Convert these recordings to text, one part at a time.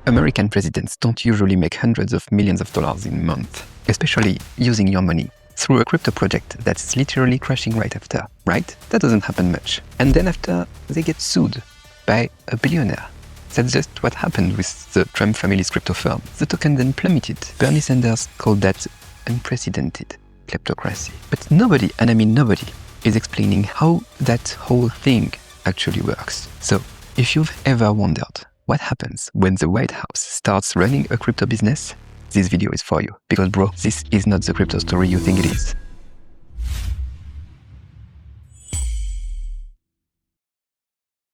American presidents don't usually make hundreds of millions of dollars in a month, especially using your money through a crypto project that's literally crashing right after, right? That doesn't happen much. And then after, they get sued by a billionaire. That's just what happened with the Trump family's crypto firm. The token then plummeted. Bernie Sanders called that unprecedented kleptocracy. But nobody, and I mean nobody, is explaining how that whole thing actually works. So if you've ever wondered what happens when the White House starts running a crypto business, this video is for you. Because bro, this is not the crypto story you think it is.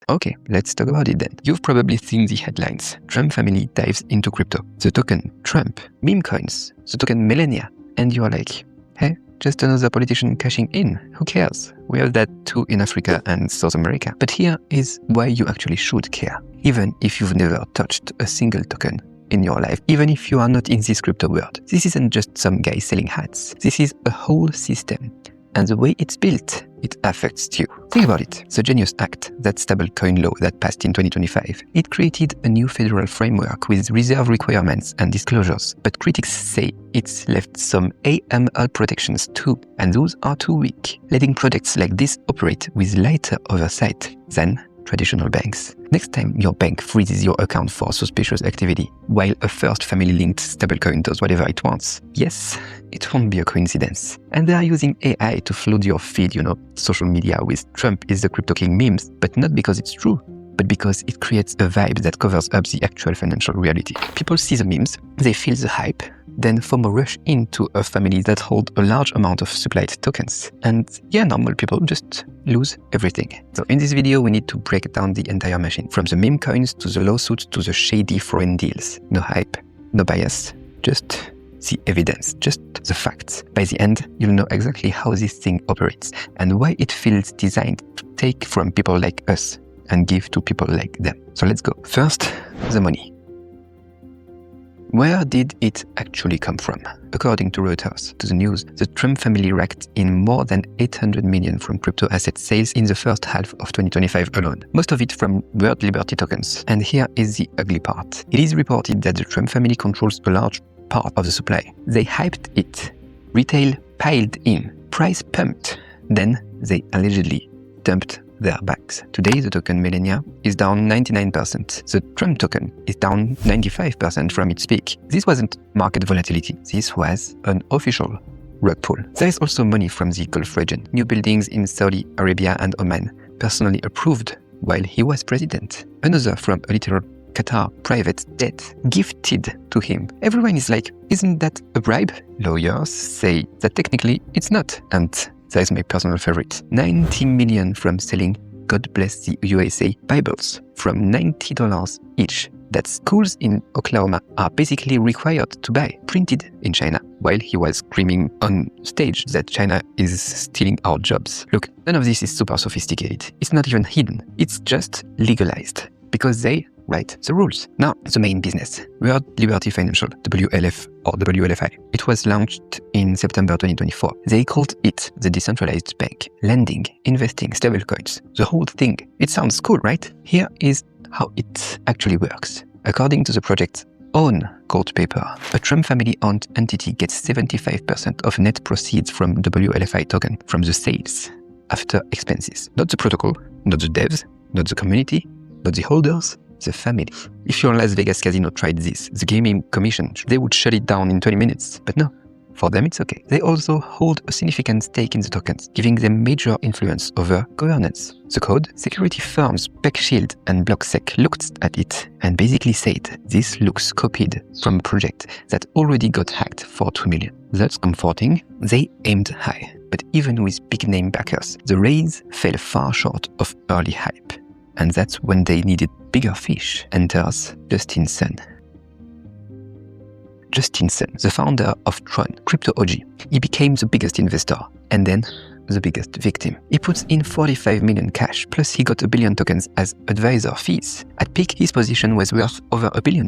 Okay, let's talk about it then. You've probably seen the headlines. Trump family dives into crypto. The token Trump, meme coins, the token Melania. And you're like, hey, just another politician cashing in. Who cares? We have that too in Africa and South America. But here is why you actually should care. Even if you've never touched a single token in your life, even if you are not in this crypto world. This isn't just some guy selling hats. This is a whole system. And the way it's built, it affects you. Think about it. The Genius Act, that stablecoin law that passed in 2025, it created a new federal framework with reserve requirements and disclosures. But critics say it's left some AML protections too, and those are too weak, letting projects like this operate with lighter oversight than traditional banks. Next time your bank freezes your account for suspicious activity, while a first family-linked stablecoin does whatever it wants, yes, it won't be a coincidence. And they are using AI to flood your feed, social media with Trump is the crypto king memes, but not because it's true, but because it creates a vibe that covers up the actual financial reality. People see the memes, they feel the hype, then FOMO rush into a family that hold a large amount of supplied tokens. And yeah, normal people just lose everything. So in this video, we need to break down the entire machine, from the meme coins to the lawsuits to the shady foreign deals. No hype, no bias, just the evidence, just the facts. By the end, you'll know exactly how this thing operates and why it feels designed to take from people like us and give to people like them. So let's go. First, the money. Where did it actually come from? According to Reuters, to the news, the Trump family raked in more than 800 million from crypto asset sales in the first half of 2025 alone, most of it from World Liberty tokens. And here is the ugly part. It is reported that the Trump family controls a large part of the supply. They hyped it. Retail piled in. Price pumped. Then they allegedly dumped their bags. Today, the token Melania is down 99%. The Trump token is down 95% from its peak. This wasn't market volatility. This was an official rug pull. There is also money from the Gulf region. New buildings in Saudi Arabia and Oman, personally approved while he was president. Another from a literal Qatar private jet gifted to him. Everyone is like, isn't that a bribe? Lawyers say that technically it's not. And that is my personal favorite. 90 million from selling God Bless the USA Bibles from $90 each that schools in Oklahoma are basically required to buy, printed in China, while he was screaming on stage that China is stealing our jobs. Look, none of this is super sophisticated. It's not even hidden. It's just legalized because they write the rules. Now, the main business, World Liberty Financial, WLF or WLFI. It was launched in September 2024. They called it the decentralized bank, lending, investing, stablecoins, the whole thing. It sounds cool, right? Here is how it actually works. According to the project's own court paper, a Trump family-owned entity gets 75% of net proceeds from WLFI token from the sales after expenses. Not the protocol, not the devs, not the community, not the holders, the family. If your Las Vegas casino tried this, the gaming commission, they would shut it down in 20 minutes. But no, for them it's okay. They also hold a significant stake in the tokens, giving them major influence over governance. The code, security firms PeckShield and BlockSec looked at it and basically said, this looks copied from a project that already got hacked for 2 million. That's comforting. They aimed high, but even with big name backers, the raise fell far short of early hype. And that's when they needed bigger fish. Enters Justin Sun. Justin Sun, the founder of Tron, crypto OG. He became the biggest investor and then the biggest victim. He puts in 45 million cash, plus he got 1 billion tokens as advisor fees. At peak, his position was worth over $1 billion.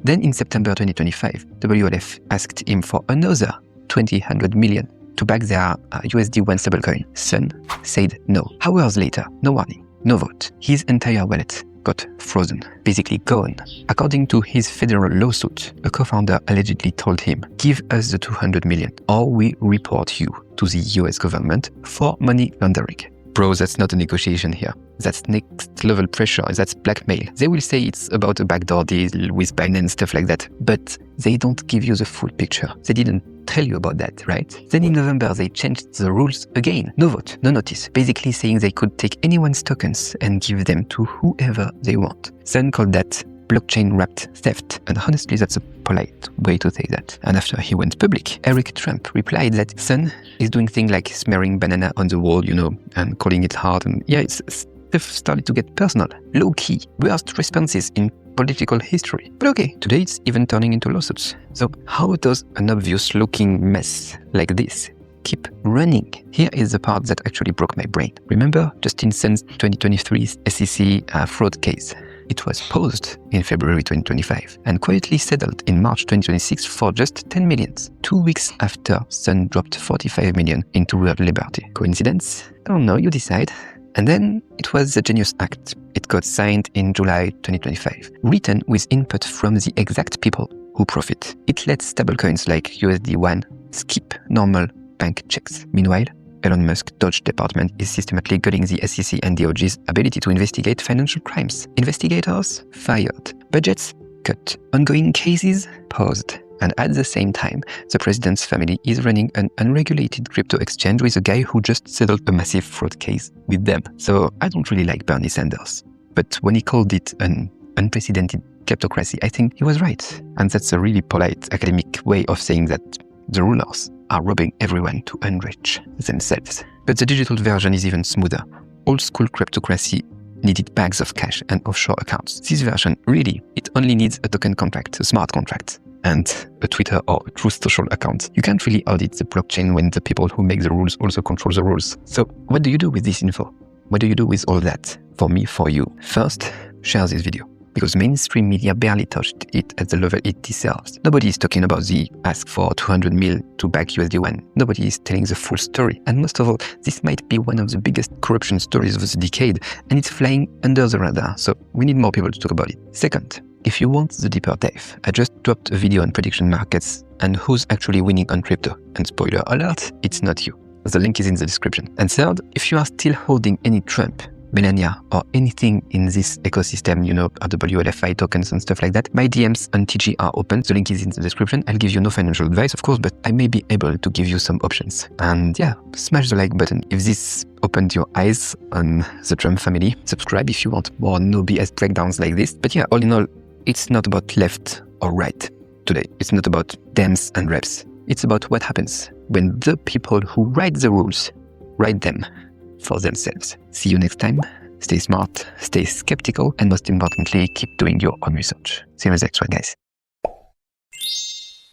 Then in September 2025, WLF asked him for another 200 million to back their USD1 stablecoin. Sun said no. Hours later, no warning. No vote. His entire wallet got frozen, basically gone. According to his federal lawsuit, a co-founder allegedly told him, "Give us the 200 million or we report you to the US government for money laundering." Bro, that's not a negotiation here. That's next level pressure, that's blackmail. They will say it's about a backdoor deal with Binance, stuff like that, but they don't give you the full picture. They didn't tell you about that, right? Then in November, they changed the rules again. No vote, no notice, basically saying they could take anyone's tokens and give them to whoever they want. Sun called that blockchain-wrapped theft, and honestly, that's a polite way to say that. And after he went public, Eric Trump replied that Sun is doing things like smearing banana on the wall, and calling it hard, and yeah, stuff started to get personal, low-key, worst responses in political history. But okay, today it's even turning into lawsuits. So how does an obvious-looking mess like this keep running? Here is the part that actually broke my brain. Remember Justin Sun's 2023 SEC fraud case? It was paused in February 2025 and quietly settled in March 2026 for just 10 million, 2 weeks after Sun dropped 45 million into World Liberty. Coincidence? I don't know, you decide. And then it was a genius act. It got signed in July 2025, written with input from the exact people who profit. It lets stablecoins like USD1 skip normal bank checks. Meanwhile, Elon Musk Dodge Department is systematically gutting the SEC and DOJ's ability to investigate financial crimes. Investigators fired. Budgets cut. Ongoing cases paused. And at the same time, the president's family is running an unregulated crypto exchange with a guy who just settled a massive fraud case with them. So I don't really like Bernie Sanders. But when he called it an unprecedented kleptocracy, I think he was right. And that's a really polite academic way of saying that the rulers are robbing everyone to enrich themselves. But the digital version is even smoother. Old school kleptocracy needed bags of cash and offshore accounts. This version, really, it only needs a token contract, a smart contract, and a Twitter or a Truth Social account. You can't really audit the blockchain when the people who make the rules also control the rules. So what do you do with this info? What do you do with all that? For me, for you. First, share this video, because mainstream media barely touched it at the level it deserves. Nobody is talking about the ask for 200 mil to back USD1. Nobody is telling the full story. And most of all, this might be one of the biggest corruption stories of the decade, and it's flying under the radar, so we need more people to talk about it. Second, if you want the deeper dive, I just dropped a video on prediction markets and who's actually winning on crypto. And spoiler alert, it's not you. The link is in the description. And third, if you are still holding any Trump, Melania, or anything in this ecosystem, RWLFI tokens and stuff like that, my DMs on TG are open. The link is in the description. I'll give you no financial advice, of course, but I may be able to give you some options. And yeah, smash the like button if this opened your eyes on the Trump family. Subscribe if you want more no BS breakdowns like this. But yeah, all in all, it's not about left or right today. It's not about dems and reps. It's about what happens when the people who write the rules write them for themselves. See you next time. Stay smart, stay skeptical, and most importantly, keep doing your own research. See you next one, guys.